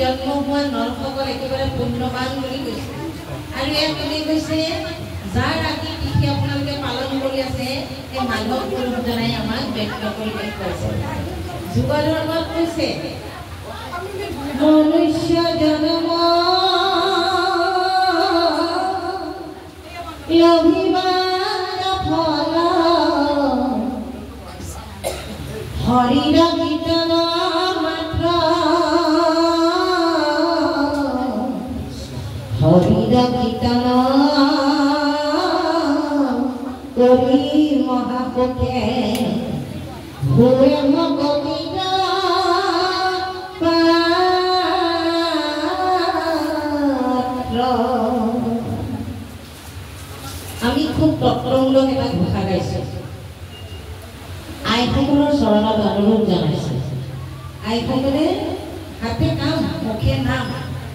জন্ম হোৱা নৰসকল একেবাৰে পুণ্যৱান বুলি কৈছে আৰু ইয়াত কোনে কৈছে যাৰ ৰাতি তিথি আপোনালোকে পালন কৰি আছে এই মাধৱ গুৰুজনাই আমাক ব্যক্ত কৰি দেখুৱাইছে যুগৰ ধৰ্মত কৈছে মনুষ্য জন্ম লভিবাৰ ফল হৰিৰ কীৰ্তন মাত্ৰ হৰিৰ কীৰ্তন কৰি মহাপুকে হুৱে মগতিৰ পাত্ৰ আমি খুব তত্ত্বমূলক এটা ঘোষা গাইছো আইসকলৰ চৰণত অনুৰোধ জনাইছে আইসকলে হাতে কাম মুখে নাম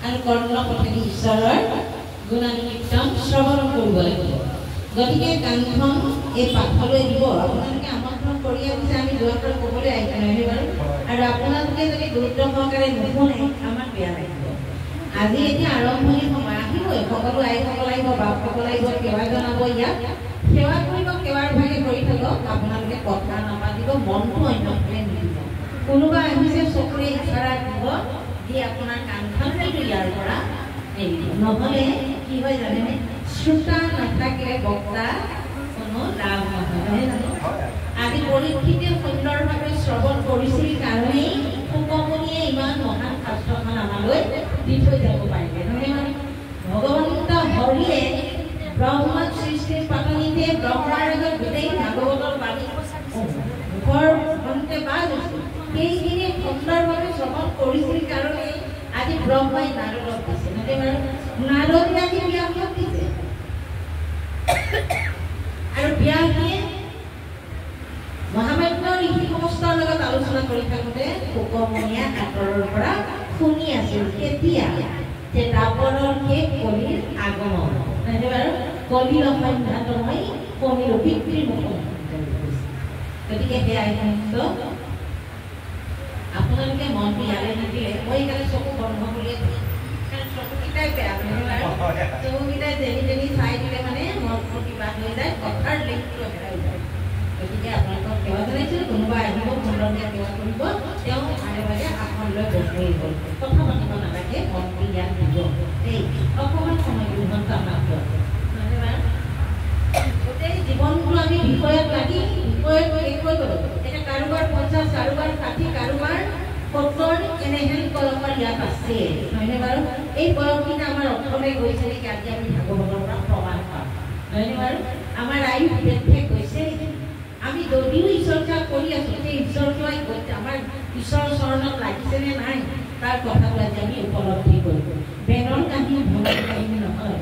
আৰু কৰ্ণ পথেদি ঈশ্বৰৰ গুণানুকীৰ্তন শ্ৰৱণ কৰিব লাগিব গতিকে কামখন এই পাঠলৈ দিব আপোনালোকে আমন্ত্ৰণ কৰি আহিছে আমি দুৱাৰটো ক'বলৈ আহিছো নহয় বাৰু আৰু আপোনালোকে যদি গুৰুত্ব সহকাৰে নুশুনে আমাৰ বেয়া লাগিব আজি এতিয়া আৰম্ভণি সময় আহিবই সকলো আইসকল আহিব বাপসকল আহিব সেৱা জনাব ইয়াত সেৱা কৰিব সেৱাৰ ভাগে কৰি থাকক আপোনালোকে কথা নাপাতিব মনটো অন্যফালে নিদিব কোনোবা আহিছে চকুৰে ইশাৰা দিব দি আপোনাৰ কাণখন কিন্তু ইয়াৰ পৰা এৰিব নহ'লে কি হয় জানেনে শ্ৰোতা নাথাকিলে বক্তা কোনো লাভ নহয় জানো আজি পৰীক্ষিতে সুন্দৰভাৱে শ্ৰৱণ কৰিছিল কাৰণেই সুকমণিয়ে ইমান মহান শাস্ত্ৰখন আমালৈ দি থৈ যাব পাৰিলে নহয় মানে ভগৱন্ত হৰিয়ে ব্ৰহ্মাক সৃষ্টিৰ পাতনিতে ব্ৰহ্মাৰ আগত গোটেই ভাগৱতৰ বাণী মুখৰ অন্তে বাজ আছিল সেইখিনি সুন্দৰভাৱে শ্ৰৱণ কৰিছিল কাৰণে আজি ব্ৰহ্মাই নাৰদক দিছে নহয় বাৰু নাৰদে আজি ব্যাসক দিছে আৰু ব্যাসে মহামান্য ঋষি সমস্তৰ লগত আলোচনা কৰি থাকোঁতে সুকমণিয়ে আঁতৰৰ পৰা শুনি আছিল কেতিয়া যে দাপৰৰ শেষ কলিৰ আগমন নহয় বাৰু কলিৰ অসংঘাতময় কলিৰ অভিত্তিৰ মুখত গতিকে সেয়া আপোনালোকে মনটো ইয়ালৈ নিদিলে মই সেইকাৰণে চকু বন্ধ কৰিয়ে দিওঁ কাৰণ চকুকেইটাই বেয়া নহয় বাৰু চকুকেইটাই যেনি তেনি চাই দিলে মানে মনটো কিবা হৈ যায় কথাৰ লিংকটো হেৰাই যায় গতিকে আপোনালোকক সেৱা জনাইছোঁ কোনোবা আহিব সুন্দৰকৈ সেৱা কৰিব তেওঁ ভাগে ভাগে আসন লৈ বহি গ'ল কথা পাতিব নালাগে মনটো ইয়াত দিব দেই অকণমান সময় দুঘণ্টা মাত্ৰ নহয় বাৰু গোটেই জীৱনটো আমি বিষয়ত লাগি বিষয়ত শেষ হৈ গ'লো এতিয়া কাৰোবাৰ 50 কাৰোবাৰ 60 কাৰোবাৰ 70 এনেহেন কলমৰ ইয়াত আছে নহয়নে বাৰু এই বয়সখিনি আমাৰ অৰ্থলৈ গৈছে নেকি আজি আমি ভাগৱতৰ পৰা প্ৰমাণ পাম নহয়নে বাৰু আমাৰ আয়ুস বৃদ্ধি গৈছে আমি যদিও ঈশ্বৰচা কৰি আছোঁ সেই ঈশ্বৰটোৱাই আমাৰ ঈশ্বৰৰ চৰণত লাগিছেনে নাই তাৰ কথাটো আজি আমি উপলব্ধি কৰিব বেনৰ কাহিনী ভুলৰ কাহিনী নহয়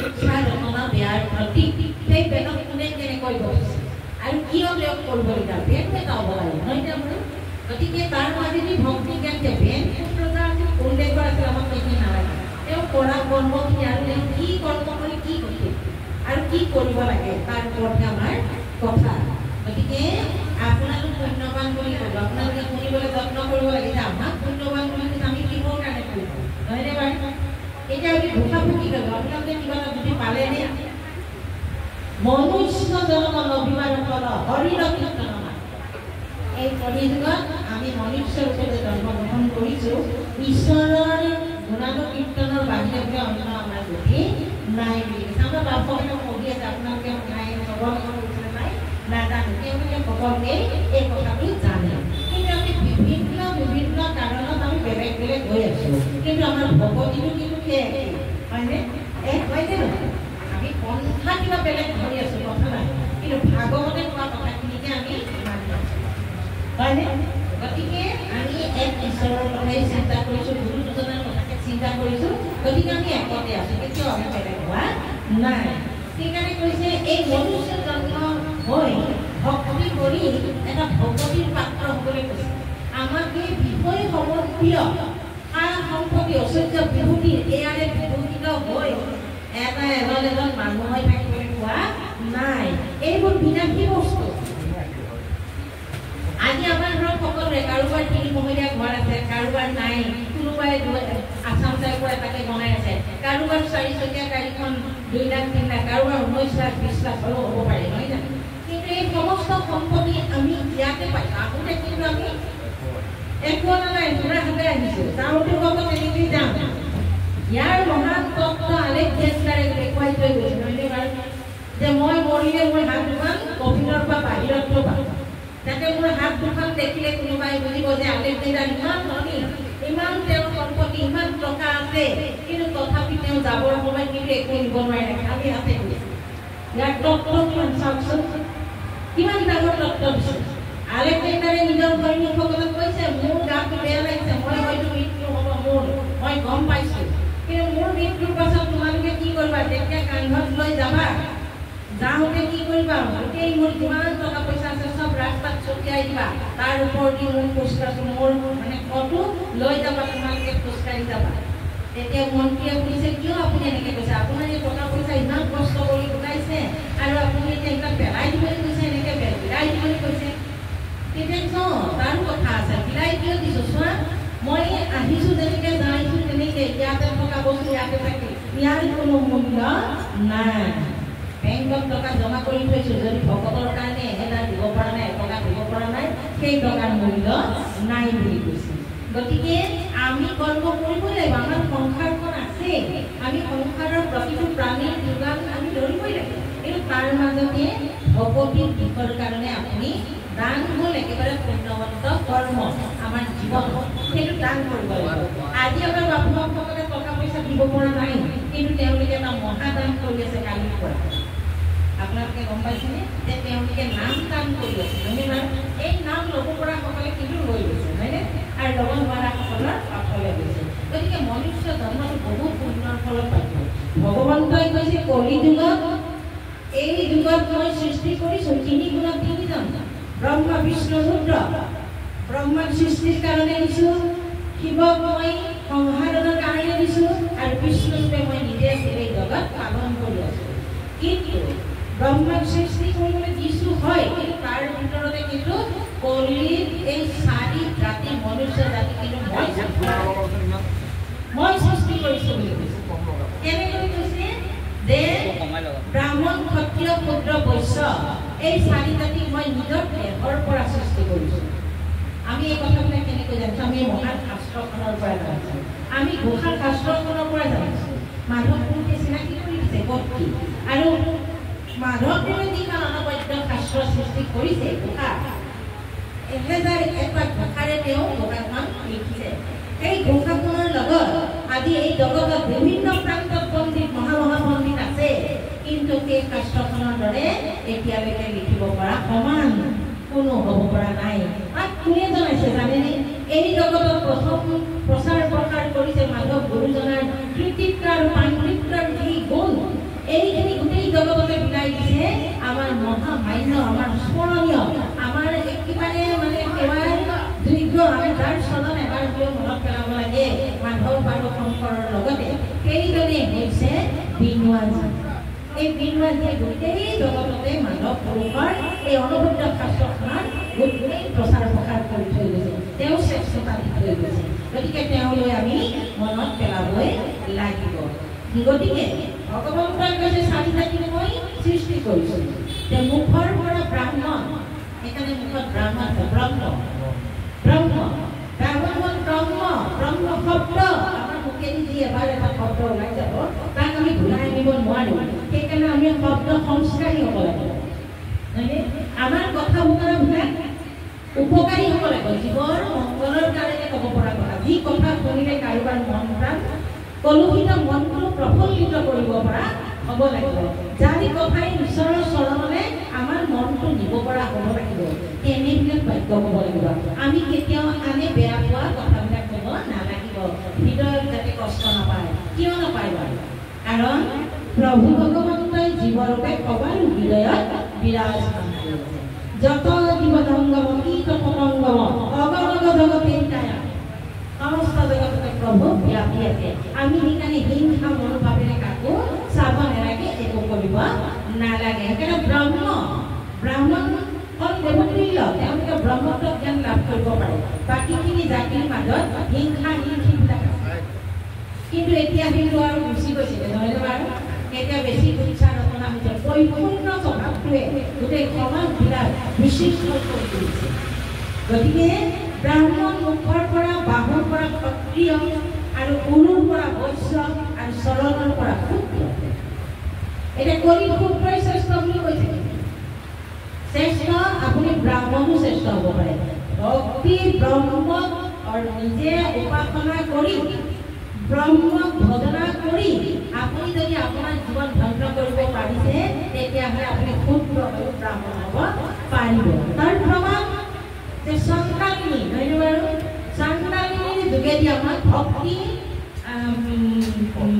উৎসাহ ৰচনা বেয়াৰ প্ৰতীক সেই বেনক কোনে কেনেকৈ বহিছে আৰু কিয় তেওঁক কৰিবলগীয়া বেন এটা হ'ব লাগে নহয় জানো গতিকে তাৰ মাজেদি ভক্তি জ্ঞান যে বেন পুত্ৰতা উল্লেখৰ আছে আমাক সেইখিনি নালাগে তেওঁ কৰা কৰ্মখিনি আৰু তেওঁ কি কৰ্ম কৰি কি কৰিছে আৰু কি কৰিব লাগে তাৰ ওপৰতহে আমাৰ কথা গতিকে আপোনালোক পুণ্যৱান বুলি ক'ব আপোনালোকে শুনিবলৈ যত্ন কৰিব লাগে যে আমাক পুণ্যৱান বুলি আমি কিহৰ কাৰণে কৰিব নহয়নে বাৰু এতিয়া আমি ঘোষা ফুকি গ'লো আপোনালোকে কিবা এটা বুজি পালেনে মনুষ্য জন্ম লভিবাৰ ফল হৰিৰ কীৰ্তন এই কলিযুগত আমি মনুষ্য ৰূপে জন্মগ্ৰহণ কৰিছোঁ ঈশ্বৰৰ গুণানুকীৰ্তনৰ বাহিৰে অন্য আমাৰ গতি নাই বুলি কৈছে আমাৰ বাপসকলে পঢ়ি আছে আপোনালোকে নাই চবৰ কৰিছিলে নাই নাজানো তেওঁলোকে সকলোকে এই কথাটো জানে কিন্তু আমি বিভিন্ন কাৰণত আমি বেলেগ বেলেগ হৈ আছোঁ কিন্তু আমাৰ ভগৱতীটো কিন্তু সেই হয়নে হয়নে নহয় আমি পন্থা কিবা বেলেগ ধৰি আছোঁ কথা নাই কিন্তু ভাগৱতে কোৱা কথাখিনিকে আমি মানি আছোঁ হয়নে গতিকে আমি এক ঈশ্বৰৰ কথাই চিন্তা কৰিছোঁ গুৰু দুজনৰ কথাকে চিন্তা কৰিছোঁ গতিকে আমি একতে আছোঁ কেতিয়াও আমি বেলেগ হোৱা নাই সেইকাৰণে কৈছে এই মনুষ্য জন্ম হৈ ভক্তি কৰি এটা ভগৱতীৰ পাত্ৰ হ'বলৈ কৈছে আমাক এই বিষয়সমূহ প্ৰিয় সম্পত্তি ঐশ্বৰ্য বিভূতি এয়াৰে বিভূষিত হৈ এটা এজন মানুহৰ থাকিবলৈ পোৱা এইবোৰ বিনাশী বস্তু। আজি আমাৰ ঘৰত সকলোৰে কাৰোবাৰ 3 মহলীয়া ঘৰ আছে, কাৰোবাৰ নাই, কোনোবাই আছাম টাইপৰ এটাকে বনাই আছে, কাৰোবাৰ 4 চকীয়া গাড়ীখন 2 লাখ 3 লাখ, কাৰোবাৰ 19 লাখ 20 লাখ হ'লেও হ'ব পাৰে, নহয় জানো? কিন্তু এই সমস্ত সম্পত্তি আমি ইয়াতে পাইছোঁ। আগতে কিন্তু আমি একো নাই ঘূৰা হাতে আহিছোঁ, যাওঁতে লগত তেনেকেই যাম। ইয়াৰ মহান তত্ত্ব আলেকজেণ্ডাৰে দেখুৱাই থৈ গৈছে, নহয়নে বাৰু? যে মই মৰিলে মই হাত দুখন কফিনৰ পৰা বাহিৰত থবা, যাতে মোৰ হাত দুখন দেখিলে কোনোবাই বুজিব যে আলেকজেণ্ডাৰ ইমান ধনী, ইমান তেওঁৰ সম্পত্তি, ইমান টকা আছে, কিন্তু তথাপি তেওঁ যাবৰ সময়ত কিন্তু একো নিব নোৱাৰে, খালি হাতে গৈছে। ইয়াৰ তত্ত্ব কিমান চাওকচোন, কিমান ডাঙৰ তত্ত্ব দিছে। আলেকজেণ্ডাৰে নিজৰ সৈনিকসকলক কৈছে, মোৰ গাটো বেয়া লাগিছে, মই হয়তো মৃত্যু হ'ব মোৰ, মই গম পাইছোঁ, কিন্তু মোৰ মৃত্যুৰ পাছত তোমালোকে কি কৰিবা? তেতিয়া কান্ধত লৈ যাবা, যাওঁতে কি কৰিবা? গোটেই মোৰ যিমান টকা পইচা আছে চব ৰাস্তাত ছটিয়াই দিবা, তাৰ ওপৰেদি মোৰ খোজকাঢ়ি মোৰ মানে কটো লৈ যাবা, তোমালোকে খোজকাঢ়ি যাবা। তেতিয়া মন্ত্ৰীয়ে সুধিছে, কিয় আপুনি এনেকৈ কৈছে? আপোনাৰ এই টকা পইচা ইমান কষ্ট কৰি গোটাইছে আৰু আপুনি এতিয়া এইবিলাক পেলাই দিবলৈ কৈছে, এনেকৈ বিলাই দিবলৈ কৈছে। তেতিয়া তাৰো কথা আছে, বিলাই কিয় দিছোঁ? চোৱা, মই আহিছোঁ যেনেকৈ যাইছোঁ তেনেকৈ, ইয়াতে থকা বস্তু ইয়াতে থাকে, ইয়াৰ কোনো মূল্য নাই। বেংকত টকা জমা কৰি থৈছোঁ, যদি ভকতৰ কাৰণে এটা দিব পৰা নাই, টকা দিব পৰা নাই, সেই টকাৰ মূল্য নাই বুলি কৈছে। গতিকে আমি কৰ্ম কৰিবই লাগিব, আমাৰ সংসাৰখন আছে, আমি সংসাৰৰ প্ৰতিটো প্ৰাণীৰ যোগান আমি ধৰিবই লাগিব। কিন্তু তাৰ মাজতে ভকতিৰ দিশৰ কাৰণে আপুনি দান হ'ল একেবাৰে পুণ্যৱন্ত কৰ্ম, আমাৰ জীৱন সেইটো দান কৰিব লাগিব। আজি আমাৰ বাপুসকলে টকা পইচা দিব পৰা নাই, কিন্তু তেওঁলোকে এটা মহাদান কৰি আছে কালিৰ পৰা। আপোনালোকে গম পাইছেনে যে তেওঁলোকে নাম দান কৰি আছে, নহয় বাৰু? এই নাম ল'ব পৰাসকলে কিন্তু লৈ গৈছে, হয়নে? আৰু ল'ব নোৱাৰাসকলৰ পাছলৈ গৈছে। গতিকে মনুষ্য জন্মটো বহুত পুণ্যৰ ফলত পাইছোঁ। ভগৱন্তই কৈছে কলি যুগত, এই যুগত মই সৃষ্টি কৰিছোঁ 3 গুণত 3 জন, ব্ৰহ্মা বিষ্ণু ৰুদ্ৰ। ব্ৰহ্মাক সৃষ্টিৰ কাৰণে দিছোঁ, শিৱক মই সংহাৰৰ কাৰণে দিছোঁ, আৰু বিষ্ণুৰূপে মই নিজে এই জগত পালন কৰি আছোঁ। কিন্তু ব্ৰহ্মাক সৃষ্টি কৰিবলৈ দিছোঁ হয়, কিন্তু তাৰ ভিতৰতে কিন্তু কলিৰ এই 4 জাতি মনুষ্য জাতি কিন্তু মই সৃষ্টি কৰিছোঁ বুলি কৈছে। কেনেকৈ কৈছে? যে ব্ৰাহ্মণ ক্ষত্ৰিয় শূদ্ৰ বৈশ্য এই 4 জাতিক মই নিজৰ দেহৰ পৰা সৃষ্টি কৰিছোঁ। আমি এই কথাবিলাক কেনেকৈ জানিছোঁ? আমি মহান শাস্ত্ৰখনৰ পৰা জানিছোঁ, আমি ঘোষা শাস্ত্ৰখনৰ পৰা জানিছোঁ। মাধৱপুৰকে চিনাকি কৰি দিছে ভক্তি, আৰু মাধৱদেৱে যিখন অনবদ্য শাস্ত্ৰ সৃষ্টি কৰিছে, ঘোষা 1001টা ঘোষাৰে তেওঁ ঘোষাখন লিখিছে। সেই ঘোষাখনৰ লগত আজি এই জগতত বিভিন্ন প্ৰান্তত পণ্ডিত মহা পণ্ডিত আছে, কিন্তু সেই শাস্ত্ৰখনৰ দৰে এতিয়ালৈকে লিখিব পৰা সমান কোনো হ'ব পৰা নাই। তাক কোনে জনাইছে জানেনে? এই জগতত প্ৰথম প্ৰচাৰ প্ৰসাৰ কৰিছে মাধৱ গুৰুজনাৰ কৃতিত্ব আৰু পাণ্ডিত্যৰ যি গুণ, এইখিনি গোটেই জগততে বিলাই দিছে। আমাৰ মহামান্য, আমাৰ স্মৰণীয়, আমাৰ একেবাৰে মানে সেৱাৰ যোগ্য, আমি যাৰ চৰণ এবাৰ হ'লেও মনত পেলাব লাগে মাধৱ আৰু শংকৰৰ লগতে, সেইজনে হৈছে বিনোৱাজী। এই বিনোৱাজীয়ে গোটেই জগততে মাধৱ পুৰুষৰ এই অনবদ্য শাস্ত্ৰখনৰ গোটেই প্ৰচাৰ প্ৰসাৰ কৰি থৈ গৈছে, তেওঁ শ্ৰেষ্ঠতা দি থৈ গৈছে। গতিকে তেওঁলৈ আমি মনত পেলাবই লাগিব। গতিকে ভগৱন্তই কৈছে 4 জাতি মই সৃষ্টি কৰিছোঁ। তেওঁ মুখৰ পৰা ব্ৰাহ্মণ, সেইকাৰণে মুখত ব্ৰাহ্মণ ব্ৰহ্ম, ব্ৰহ্ম ব্ৰাহ্মণ হ'ল ব্ৰহ্ম, ব্ৰহ্ম শব্দ। আমাৰ মুখেদি যি এবাৰ এটা শব্দ ওলাই যাব, তাক আমি ঘূৰাই আনিব নোৱাৰোঁ। সেইকাৰণে আমি শব্দ সংস্কাৰী হ'ব লাগিব, হয়নে? আমাৰ কথা বতৰাবিলাক উপকাৰী হ'ব লাগিব, জীৱৰ মংগলৰ কাৰণে ক'ব পৰা কথা। যি কথা শুনিলে কাৰোবাৰ মন প্ৰাণ কলুষিত মনটো প্ৰফুল্লিত কৰিব পৰা হ'ব লাগিব, যাৰ কথাই ঈশ্বৰৰ চৰণলৈ আমাৰ মনটো নিব পৰা হ'ব লাগিব, তেনেবিলাক বাক্য ক'ব লাগিব। আমি কেতিয়াও আনে বেয়া পোৱা কথাবিলাক ক'ব নালাগিব, হৃদয়ত যাতে কষ্ট নাপায়। কিয় নাপায় বাৰু? কাৰণ প্ৰভু ভগৱন্তই জীৱৰূপে সবাৰো হৃদয়ত বিৰাজমান কৰিছে। যত জীবজংগম কীট পতংগম অগণগ জগতে তায়া, সমস্ত জগততে প্ৰভু ব্যাপী আছে। আমি সেইকাৰণে হিংসা মনোভাৱেৰে কাকো চাব নালাগে, একো কৰিব নালাগে। সেইকাৰণে ব্ৰাহ্মণ হ'ল দেৱতুল্য, তেওঁলোকে ব্ৰহ্মত্ব জ্ঞান লাভ কৰিব পাৰে। বাকীখিনি জাতিৰ মাজত হিংসা হিংসিবিলাক আছে, কিন্তু এতিয়া কিন্তু আৰু গুচি গৈছিলে নহয়নে বাৰু? এতিয়া বেছি উচ্চাৰ ৰচনা হৈছে, পৰিপূৰ্ণ স্বভাৱটোৱে গোটেই সমাজবিলাক বিশিষ্ট কৰি তুলিছে। গতিকে ব্ৰাহ্মণ মুখৰ পৰা বাহুৰ পৰা ক্ষত্ৰিয় আৰু গুৰুৰ পৰা বৈশ্য আৰু চৰণৰ পৰা শূদ্ৰ। এতিয়া কৰি শূদ্ৰই শ্ৰেষ্ঠ বুলি কৈছে। শ্ৰেষ্ঠ আপুনি ব্ৰাহ্মণো শ্ৰেষ্ঠ হ'ব পাৰে। ভক্তি ব্ৰহ্মক নিজে উপাসনা কৰি ব্ৰহ্মক ভজনা কৰি আপুনি যদি আপোনাৰ জীৱন ধন্য কৰিব পাৰিছে, তেতিয়াহ'লে আপুনি শূদ্ৰ আৰু ব্ৰাহ্মণ হ'ব পাৰিব। তাৰ প্ৰমাণ যে সন্তানী নহয় বাৰু, সন্তানীৰ যোগেদি আমাক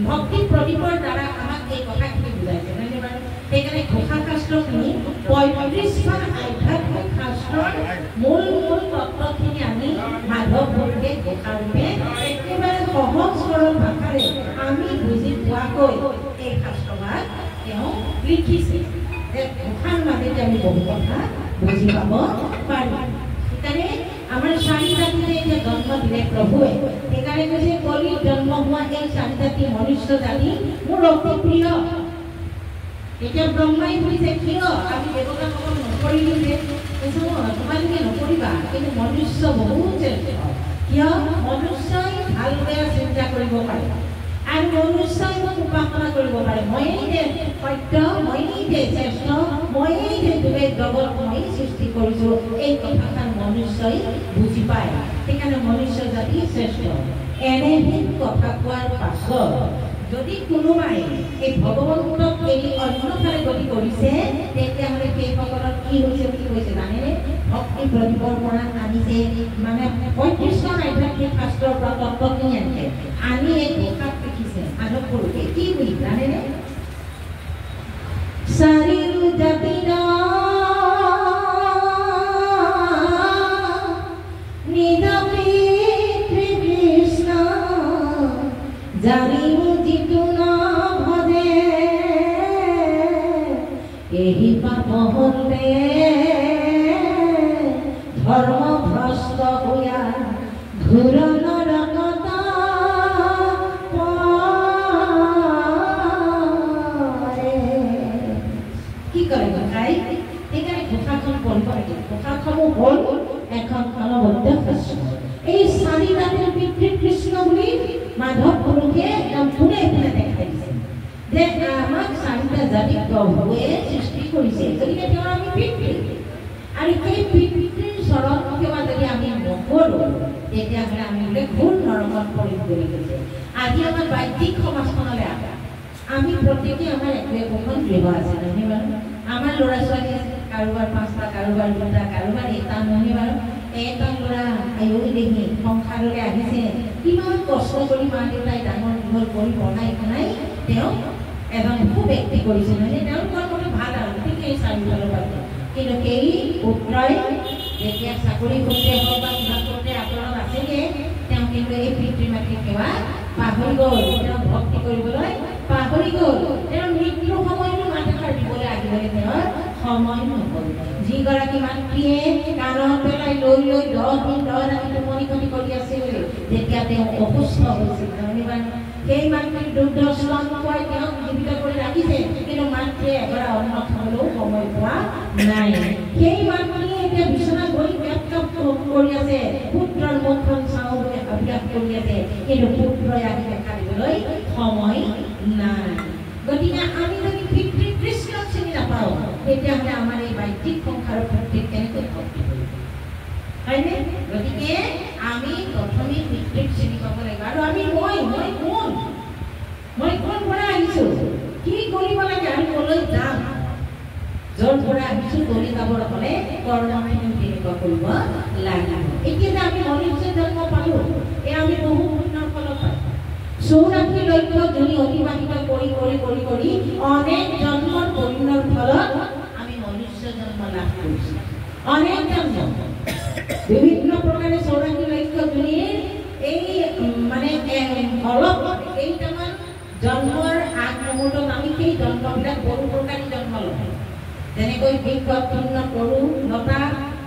ভক্তি প্ৰদীপৰ দ্বাৰা আমাক এই কথাখিনি বুজাইছে নহয় বাৰু। সেইকাৰণে ঘোষা শাস্ত্ৰখিনি ৩৫খন আধ্যাত্মিক শাস্ত্ৰৰ মূল তত্ত্বখিনি আমি মাধৱ গুৰুৱে ঘোষাৰূপে একেবাৰে সহজ সৰল ভাষাৰে আমি বুজি পোৱাকৈ এই শাস্ত্ৰভাগ তেওঁ লিখিছে, যে ঘোষাৰ মাজেদি আমি বহু কথা বুজি পাব পাৰিম। সেইকাৰণে আমাৰ চাৰি জাতিৰে এতিয়া জন্ম দিলে প্ৰভুৱে, সেইকাৰণে কৈছে কলিত জন্ম হোৱা এই চাৰি জাতি মনুষ্য জাতি মোৰ অতি প্ৰিয়। এতিয়া ব্ৰহ্মাই কৈছে কিয় আমি দেৱতাসকল নকৰিলোঁ যে, তোমালোকে নকৰিবা, কিন্তু মনুষ্য বহুত শ্ৰেষ্ঠ। কিয়? মনুষ্যই ভাল বেয়া চিন্তা কৰিব পাৰে আৰু মনুষ্যই মোক উপাসনা কৰিব পাৰে। ময়েই যে সত্য, ময়েই যে শ্ৰেষ্ঠ, ময়েই যে যুগে জগত মই সৃষ্টি কৰিছোঁ, এই কথাষাৰ মনুষ্যই বুজি পায়। সেইকাৰণে মনুষ্য জাতি শ্ৰেষ্ঠ। এনেহেন কথা কোৱাৰ পাছত যদি কোনোবাই এই ভগৱন্তক এৰি অন্যফালে গতি কৰিছে, তেতিয়াহ'লে সেইসকলৰ কি হৈছে বুলি কৈছে জানেনে? ভক্তি প্ৰদীপৰ পৰা আনিছে, মানে ৩৫খন আধ্যাত্মিক শাস্ত্ৰৰ পৰা তত্ত্বখিনি আনিছে, আনি এই ঘোষাত লিখিছে মাধৱ গুৰুৱে কি বুলি জানেনে? চাৰিও জাতিৰ নিজ পিতৃ কৃষ্ণ জানিও যিটো ন ভজে, এই পাপ হলে ধৰ্ম ভ্ৰষ্ট হোৱা ঘূৰ নৰকত পৰে। কি কৰে ঘোষাই? সেইকাৰণে ঘোষাখন পঢ়িব লাগে। ঘোষাসমূহ হ'ল এখন অনবদ্য শাস্ত্ৰ। এই চাৰি জাতিৰ পিতৃ কৃষ্ণ বুলি মাধৱ গুৰুকে একদম পোনে পোনে দেখাই দিছে যে আমাক চাৰিটা জাতিক প্ৰভুৱে সৃষ্টি কৰিছে, গতিকে তেওঁৰ আমি পিতৃ। আৰু সেই পিতৃৰ চৰণ সেৱা যদি আমি নকৰোঁ, তেতিয়াহ'লে আমি বোলে ঘোৰ নৰকত পৰিম বুলি কৈছে। আজি আমাৰ বাহ্যিক সমাজখনলৈ আহা, আমি প্ৰত্যেকে আমাৰ একো একোখন গৃহ আছে নহয় বাৰু। আমাৰ ল'ৰা ছোৱালী আছে, কাৰোবাৰ ৫টা, কাৰোবাৰ ২টা, কাৰোবাৰ ১টা নহয় বাৰু। এটা ল'ৰা আয়ুস দেখি সংসাৰলৈ আহিছে, কিমান কষ্ট কৰি মা দেউতাই ডাঙৰ দীঘল কৰি পঢ়াই শুনাই তেওঁ এজন সুব্যক্তি কৰিছে নহয়, তেওঁলোকৰ মতে ভাল আৰু গতিকে এই চাৰিওফালৰ পৰা। কিন্তু সেই পুত্ৰই যেতিয়া চাকৰি সূত্ৰে হওক বা কিবা সূত্ৰে আঁতৰত আছেগৈ, তেওঁ কিন্তু এই পিতৃ মাতৃ সেৱা পাহৰি গ'ল, তেওঁ ভক্তি কৰিবলৈ পাহৰি গ'ল। তেওঁৰ মৃত্যুৰ সময়তো মাত এষাৰ দিবলৈ আহিবলৈ তেওঁৰ সময় নহ'ল। যিগৰাকী মাতৃয়ে কাণত পেলাই লৈ 10 দিন 10 ৰাতি টোপনি ক্ষতি কৰি আছিল, যেতিয়া তেওঁ অসুস্থ হৈছিল, সেই মাতৃৰ দুগ্ধ স্তন খুৱাই তেওঁক জীৱিত কৰি ৰাখিছে, কিন্তু মাতৃয়ে এবাৰ অন্ন খাবলৈও সময় পোৱা নাই। সেই মাতৃয়ে এতিয়া বিচনাত বহি পেটকাপ কৰি আছে, পুত্ৰৰ মুখখন চাওঁ বুলি অভ্যাস কৰি আছে, কিন্তু পুত্ৰই আহি দেখা দিবলৈ সময় নাই। গতিকে আমি যদি পিতৃ কৃষ্ণক চিনি নাপাওঁ, তেতিয়াহ'লে আমাৰ এই বাহ্যিক সংসাৰৰ প্ৰত্যেক কেনেকৈ ভক্তি কৰিব হয়নে? গতিকে আমি প্ৰথমে পিতৃক চিনি পাব লাগিব। আৰু আমি মই কোন পৰা আহিছোঁ, কি কৰিব লাগে, আমি কলৈ যাম, য'ৰ পৰা আহিছোঁ গলি যাবৰ হ'লে কৰ্মখিনি তেনেকুৱা কৰিব লাগিব। এতিয়া যে আমি মনুষ্য জন্ম পালোঁ, এয়া আমি বহু পুণ্যৰ ফলত পাইছোঁ। 84 লক্ষ জনী অতিবাহিত কৰি কৰি কৰি কৰি অনেক জন্মৰ পুণ্যৰ ফলত আমি মনুষ্য জন্ম লাভ কৰিছোঁ। অনেক জন্ম বিভিন্ন প্ৰকাৰে 84 লক্ষ জনীৰ এই মানে অলপ কেইটামান জন্মৰ আগ মুহূৰ্তত আমি সেই জন্ম জন্মবিলাক বহু প্ৰকাৰী জন্ম লয় যেনেকৈ বৃক্ষ তৃণ তৰু লতা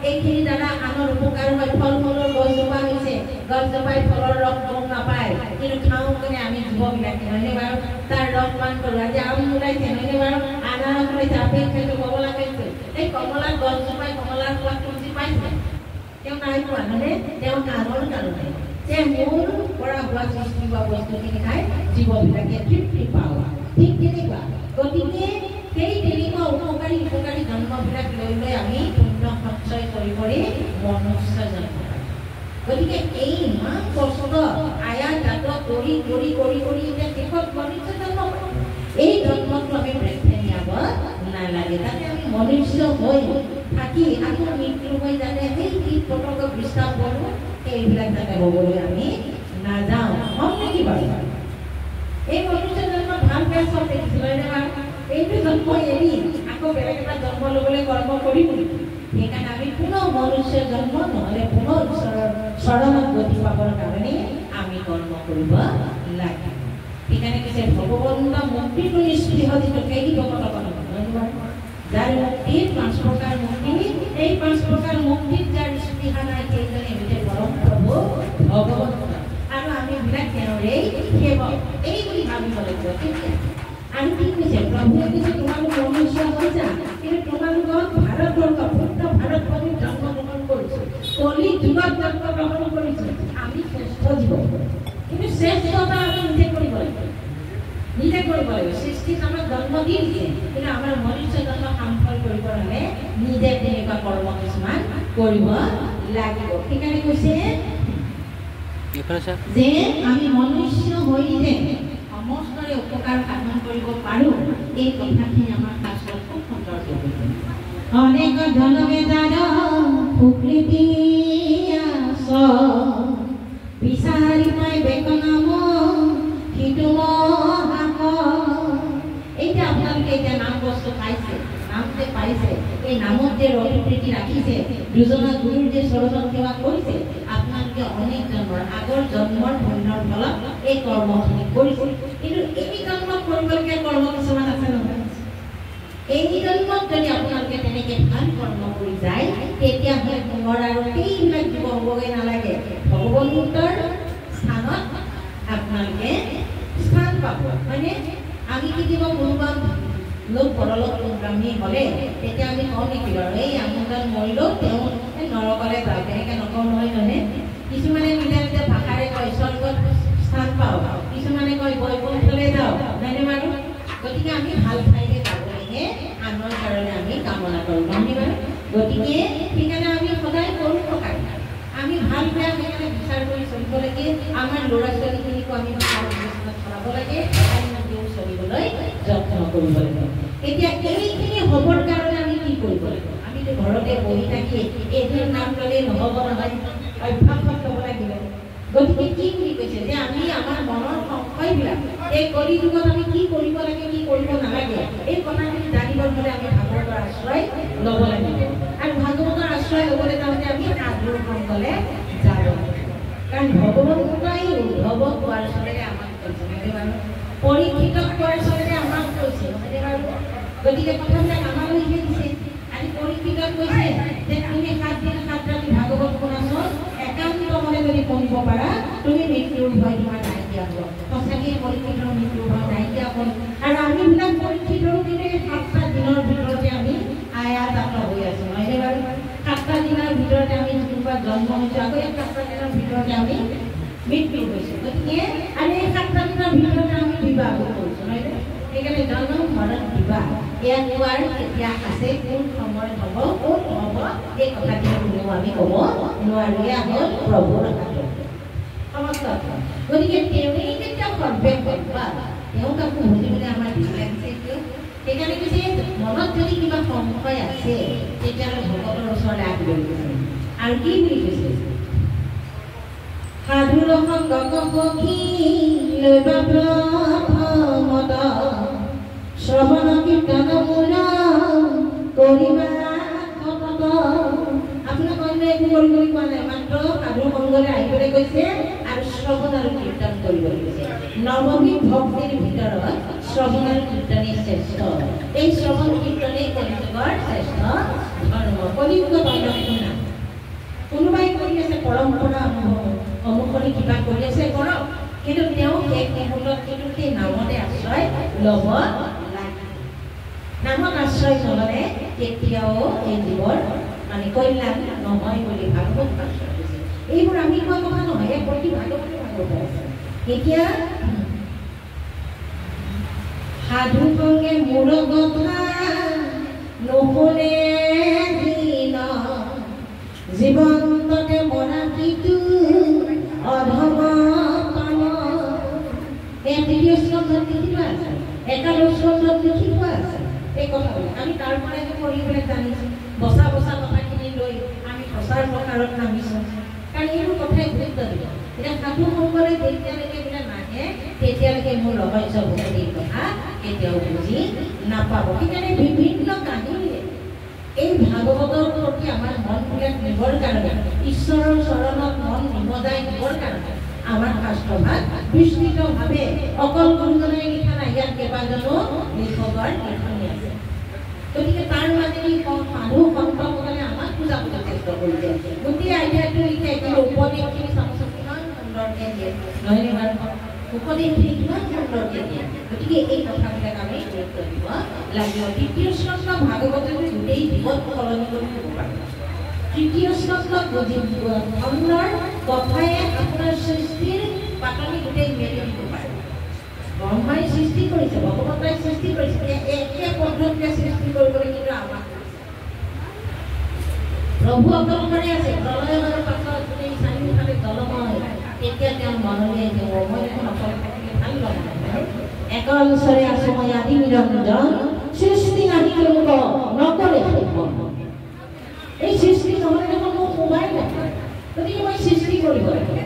এইখিনি দ্বাৰা আনৰ উপকাৰ হয় ফল মূলৰ গছজোপা হৈছে গছজোপাই ফলৰ ৰস গম নাপায় কিন্তু খাওঁ কৰি আমি জীৱবিলাকে নহয়নে বাৰু তাৰ ৰস পান কৰোঁ আজি আম ওলাইছে নহয়নে বাৰু আনাৰস ওলাইছে আপেল খাইছোঁ কমলা খাইছোঁ এই কমলা গছজোপাই কমলাৰ সোৱাদ বুজি পাইছে তেওঁ নাই পোৱা নহয়নে তেওঁ আনৰ কাৰণে যে মোৰ পৰা হোৱা সৃষ্টি হোৱা বস্তুখিনি খাই জীৱবিলাকে তৃপ্তি পাওঁ ঠিক তেনেকুৱা গতিকে সেই তেনেকুৱা উপকাৰী জন্মবিলাক লৈ আমি পুণ্য সঞ্চয় কৰি মনুষ্য জন্ম গতিকে এই ইমান কষ্ট আয়াত কৰি এতিয়া শেষত মনুষ্য জন্ম এই জন্মটো আমি ব্ৰেথে নিয়াব নালাগে তাতে আমি মনুষ্য হৈ থাকি আকৌ মৃত্যু হৈ যাতে সেই কীট পতংগ বিস্তাৰ কৰোঁ এইবিলাক যাতে হ'বলৈ আমি নাযাওঁ হম নেকি বাৰু এই মনুষ্য জন্ম ভাল বেয়া চব দেখিছিলোঁ নহয় এইটো জন্ম এৰি আকৌ বেলেগ এটা জন্ম ল'বলৈ কৰ্ম কৰিম সেইকাৰণে আমি পুনৰ মনুষ্য জন্ম নহ'লে পুনৰ চৰণত গতি পাবৰ কাৰণে আমি কৰ্ম কৰিব লাগে সেইকাৰণে কৈছে ভগৱন্ত মুক্তিটো নিশ্চিত যিটো সেই ভকত যাৰ মুক্তি 5 প্ৰকাৰ মুক্তি এই 5 প্ৰকাৰ মুক্তিত যাৰ স্পৃহা নাই সেইজনে হৈছে পৰম প্ৰভু ভগৱন্ত আৰু আমি বিলাক তেওঁৰেই সেৱক এই বুলি ভাবিব লাগিব তেতিয়া আৰু কি কৈছে প্ৰভুৱে কৈছে তোমালোক মনুষ্য হৈছা কিন্তু তোমালোকক ভাৰতবৰ্ষ শুদ্ধ ভাৰতবৰ্ষত জন্মগ্ৰহণ কৰিছো কলি যুগত জন্মগ্ৰহণ কৰিছো আমি শ্ৰেষ্ঠ জীৱ কিন্তু শ্ৰেষ্ঠতা আমি নিজে কৰিব লাগিব সৃষ্টিত আমাক জন্ম দি দিছে কিন্তু আমাৰ মনুষ্য জন্ম সাম্ফল কৰিব হ'লে নিজে তেনেকুৱা কৰ্ম কিছুমান কৰিব লাগিব সেইকাৰণে কৈছে যে আমি মনুষ্য হৈ যে সমস্তৰে উপকাৰ সাধন কৰিব পাৰোঁ এই কথাখিনি আমাৰ শাস্ত্ৰত খুব সুন্দৰকৈ কৈছে অনেক জনমে যাৰ সুকৃতি আছ বিচাৰি পাই বেকনাম সিটো এতিয়া আপোনালোকে এতিয়া নাম বস্তু পাইছে নাম যে পাইছে এই নামত যে ৰতিপ্ৰীতি ৰাখিছে দুজনা গুৰুৰ যে চৰণত সেৱা কৰিছে আপোনালোকে অনেক জন্মৰ আগৰ জন্মৰ পুণ্যৰ ফলত এই কৰ্মখিনি কৰিছে কিন্তু এই জন্মত কৰিবলগীয়া কৰ্ম কিছুমান আছে নহয় এই জন্মত যদি আপোনালোকে তেনেকৈ ভাল কৰ্ম কৰি যায় তেতিয়াহ'লে পুনৰ আৰু সেইবিলাক জীৱ হ'বগৈ নালাগে ভগৱন্তৰ স্থানত আপোনালোকে স্থান পাব হয়নে আমি কেতিয়াবা কোনোবা লোক পৰলোক আমি হ'লে তেতিয়া আমি কওঁ নেকি বাৰু এই আমুকজন মৰিলেও তেওঁ নৰকলৈ যাওঁ তেনেকৈ নকওঁ নহয় জানে কিছুমানে নিজে নিজে ভাষাৰে কয় স্বৰ্গত স্থান পাওঁ কিছুমানে কয় বৈকুণ্ঠলৈ যাওঁ হয়নে বাৰু গতিকে আমি ভাল ঠাইলৈ যাবলৈহে আনৰ কাৰণে আমি কামনা কৰোঁ নহয়নে বাৰু গতিকে সেইকাৰণে আমি সদায় কৰোঁ প্ৰকাৰে আমি ভাল বেয়া সেইকাৰণে বিচাৰ কৰি চলিব লাগে আমাৰ ল'ৰা ছোৱালীখিনিকো আমি ভাল ব্যৱস্থাত চলাব লাগে চলিবলৈ যত্ন কৰিব লাগে এতিয়া এইখিনি হ'বৰ কাৰণে আমি কি কৰিব লাগিব আমিতো ঘৰতে বহি থাকি এদিন নাম ল'লেই নহ'ব নহয় অভ্যাসত ল'ব লাগিব গতিকে কি বুলি কৈছে যে আমি আমাৰ মনৰ সংশয়বিলাক এই কলি যুগত আমি কি কৰিব লাগে কি কৰিব নালাগে এই কথাখিনি জানিবৰ হ'লে আমি ভাগৱতৰ আশ্ৰয় ল'ব লাগিব আৰু ভাগৱতৰ আশ্ৰয় ল'বলৈ যাওঁতে আমি সাধুৰ সংগলৈ যাব লাগিব কাৰণ ভগৱন্তই উদ্ধৱ কোৱাৰ চলেৰে আমাক কৈছে বাৰু পৰীক্ষিতক কোৱাৰ চলেৰে আমাক কৈছে গতিকে কথাবিলাক আমালৈহে দিছে আজি পৰীক্ষিতক কৈছে যে তুমি 7 দিন 7 ৰাতি ভাগৱত শুনাচোন একান্ত মনে যদি পঢ়িব পাৰা তুমি মৃত্যুৰ ভয় তোমাৰ নাইকিয়া হ'ব সঁচাকৈ পৰীক্ষিতৰ মৃত্যুৰ ভয় নাইকিয়া হ'ল আৰু আমিবিলাক পৰীক্ষিতৰো কিন্তু এই 7টা দিনৰ ভিতৰতে আমি আয়াত হৈ আছোঁ নহয়নে বাৰু 7টা দিনৰ ভিতৰতে আমি যিটোপৰা জন্ম হৈছোঁ আকৌ এই 7টা দিনৰ ভিতৰতে আমি মৃত্যু হৈছোঁ গতিকে আৰু এই 7টা দিনৰ ভিতৰতে আমি বিবাহ কৰিছোঁ নহয়নে সেইকাৰণে জন্ম মৰণ বিবাহ এয়া কোৱাৰ কেতিয়া আছে কোন সময়ত হ'ব ক'ত হ'ব এই কথাখিনি কোনেও আমি ক'ব নোৱাৰোঁ এয়া হ'ল প্ৰভুৰ সমস্ত গতিকে তেওঁৱেই যেতিয়া সৰ্বে কৰিবা তেওঁক আকৌ বুজিবলৈ আমাৰ দিন লাগিছে কিয় সেইকাৰণে কৈছে মনত যদি কিবা সংশয় আছে তেতিয়াহ'লে ভকতৰ ওচৰলৈ আগবাঢ়ি গৈছে আৰু কি বুলি কৈছে সাধুৰ সংগ সখী লৈবা প্ৰথমত শ্ৰৱণ কীৰ্তন মূল কৰিবা সতত আপোনাক অন্য একো কৰি কোৱা নাই মাত্ৰ সাধুৰ সংগলৈ আহিবলৈ কৈছে আৰু শ্ৰৱণ আৰু কীৰ্তন কৰিব লাগিছে। নৱবিধ ভক্তিৰ ভিতৰত শ্ৰৱণ আৰু কীৰ্তনেই শ্ৰেষ্ঠ। এই শ্ৰৱণ কীৰ্তনেই কলিযুগৰ শ্ৰেষ্ঠ ধৰ্ম। কলিযুগত অন্য নাই। কোনোবাই কৰি আছে পৰম্পৰা অনুসৰি কিবা কৰি আছে কৰক, কিন্তু তেওঁ শেষ মুহূৰ্তত কিন্তু সেই নামতে আশ্ৰয় ল'ব লাগে। নামত আশ্ৰয় নল'লে কেতিয়াও এই জীৱৰ মানে কল্যাণ নহয় বুলি ভাগৱত শাস্ত্ৰত দিছে। এইবোৰ আমি কোৱা কথা নহয়, এই প্ৰতি ভাগৱতে আছে। এতিয়া সাধু সংগে মূল কথা নুশুনে দিন, জীৱন্ততে মৰা কিটো অধম পান। এই তৃতীয় স্কন্ধত লিখি থোৱা আছে, একাদশ স্কন্ধত লিখি থোৱা আছে। এই কথাবোৰ আমি তাৰ পৰাই পঢ়িবলৈ জানিছোঁ। বচা বচা কথাখিনি লৈ আমি প্ৰচাৰ প্ৰসাৰত নামিছোঁ, কাৰণ এইবোৰ কথাই গুৰুত্ব দিব। এতিয়া সাধু সংগৰে যেতিয়ালৈকে বোলে নাহে তেতিয়ালৈকে মোৰ ৰহস্য ভক্তিৰ কথা কেতিয়াও বুজি নাপাব। সেইকাৰণে বিভিন্ন কাহিনীৰে এই ভাগৱতৰ প্ৰতি আমাৰ মনবিলাক নিবৰ কাৰণে, ঈশ্বৰৰ চৰণত মন নিমজাই নিবৰ কাৰণে আমাৰ শাস্ত্ৰভাগ বিস্তৃতভাৱে অকল গুৰুজনাই লিখা নাই, ইয়াত কেইবাজনো লিখকৰ লিখনি আছে। গতিকে তাৰ মাজেদি সাধু সন্তসকলে আমাক বুজাবলৈ চেষ্টা কৰিছে। গোটেই আধ্যাত্মিক লিখে, কিন্তু উপদেশখিনি চাবচোন কিমান সুন্দৰকৈ দিয়ে, নহয়নে বাৰু? উপদেশখিনি কিমান সুন্দৰকৈ দিয়ে। গতিকে এই কথাবিলাক আমি গুৰুত্ব দিব লাগিব। তৃতীয় স্কন্ধ ভাগৱতে গোটেই জীৱন সলনি কৰি দিব পাৰে। তৃতীয় স্কন্ধ খণ্ডৰ কথাই আপোনাৰ সৃষ্টিৰ পাতনি গোটেই মেলি দিব পাৰে। ব্ৰহ্মাই সৃষ্টি কৰিছে, ভগৱন্তাই সৃষ্টি কৰিছে, একে পদ্ধতিৰে সৃষ্টি কৰিবলৈ কিন্তু আমাক প্ৰভু অকলশৰে আছে। প্ৰলয় হোৱাৰ পাছত গোটেই চাৰিওফালে জলময়, তেতিয়া তেওঁ মনলৈ মই এখন অকলে থাকিলে ভাল নহয়। একাংশৰে আছো মই আদি নিৰঞ্জন, সৃষ্টি নাহি কৰিব নকৰে। এই সৃষ্টি নহ'লে দেখোন মোক সোমাই নাপায়, গতিকে মই সৃষ্টি কৰিব লাগিব।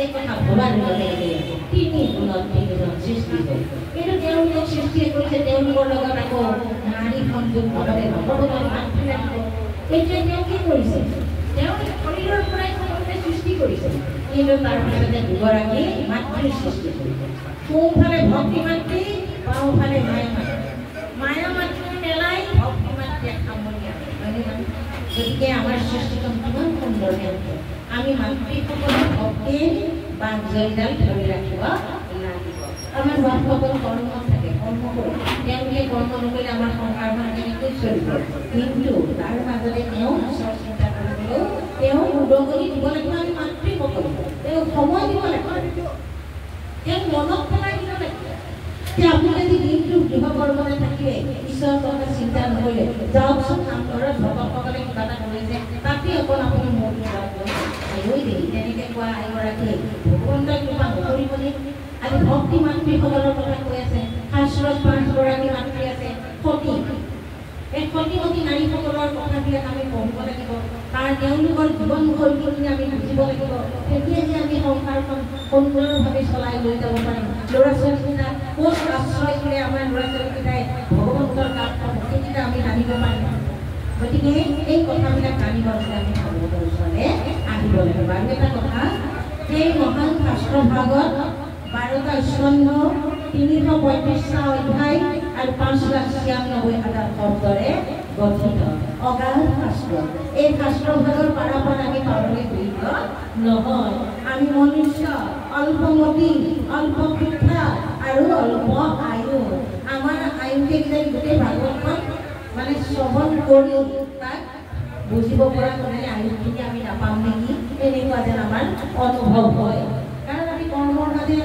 এই কথা ভবাৰ লগে লগে তিনি গুণত তিনিজন সৃষ্টি কৰে। কিন্তু তেওঁলোকক সৃষ্টি কৰিছে, তেওঁলোকৰ লগত আকৌ নাৰী সংযোগ নহ'লে নৱদৰ মাতৃ লাগিব। এতিয়া তেওঁ কি কৰিছে? তেওঁ শৰীৰৰ পৰাই সকলোকে সৃষ্টি কৰিছে, কিন্তু তাৰপিছতে দুগৰাকী মাতৃৰ সৃষ্টি কৰিছে। সোঁফালে ভক্তি মাতৃ, বাওঁফালে মায়া মাতৃ। মায়া মাতৃ মেলাই ভক্তি মাতৃয়ে সামৰি আনে, হয়নে বাৰু? গতিকে আমাৰ সৃষ্টিখন কিমান সুন্দৰ হৈছে। আমি মাতৃসকলৰ ভক্তিৰ বাঞ্জলিডাল ধৰি ৰাখিব লাগিব। আমাৰ বাপসকল কৰ্ম থাকে, কৰ্ম কৰে, তেওঁলোকে কৰ্ম নকৰিলে আমাৰ সংসাৰখন কেনেকৈ চলিব? কিন্তু তাৰ মাজতে তেওঁ ঈশ্বৰ চিন্তা কৰিবলৈও তেওঁ উদগনি দিব লাগিব। আমি মাতৃসকল তেওঁ সময় দিব লাগিব, তেওঁ মনত পেলাই দিব লাগিব। আপুনি যদি দিনটো গৃহকৰ্মতে থাকিলে ঈশ্বৰৰ কথা চিন্তা নকৰিলে, যাওকচোন নামঘৰত ভকতসকলে কিবা এটা কৰিছে, তাতে অকল আপুনি মূৰ তেনেকৈ কোৱা এগৰাকীয়ে ভগৱন্তৰ কৃপা নকৰিবনে? আজি ভক্তি মাতৃসকলৰ কথা কৈ আছে। শাস্ত্ৰত 5গৰাকী মাতৃ আছে, সতী। এই সতীমতী নাৰীসকলৰ কথাবিলাক আমি পঢ়িব লাগিব, কাৰণ তেওঁলোকৰ জীৱন শৈলীখিনি আমি বুজিব লাগিব। তেতিয়াহে আমি সংসাৰখন সুন্দৰভাৱে চলাই লৈ যাব পাৰিম। ল'ৰা ছোৱালীকেইটা ক'ত আশ্ৰয় দিলে আমাৰ ল'ৰা ছোৱালীকেইটাই ভগৱন্তৰ কাম পাব, সেইকেইটা আমি জানিব পাৰিম। গতিকে এই কথাবিলাক জানিব হ'লে আমি ভাগৱতৰ ওচৰলৈ আহিব লাগিব। আৰু এটা কথা, সেই মহান শাস্ত্ৰভাগত 12টা স্কন্ধ, 335টা অধ্যায় আৰু 5,96,000 শব্দৰে গঠিত অগাধ শাস্ত্ৰ। এই শাস্ত্ৰভাগৰ পাৰাপাৰ আমি পাবলৈ যোগ্য নহয়। আমি মনুষ্য, অল্পমতি, অল্প শিক্ষা আৰু অল্প আয়ু। আমাৰ আয়ুকে গোটেই ভাগৱতখন মানে শ্ৰৱণ কৰি তাক বুজিব পৰা গ'লে আয়ুখিনি আমি নাপাম নেকি, এনেকুৱা যেন আমাৰ অনুভৱ হয়। কাৰণ আমি কৰ্মৰ মাজেৰে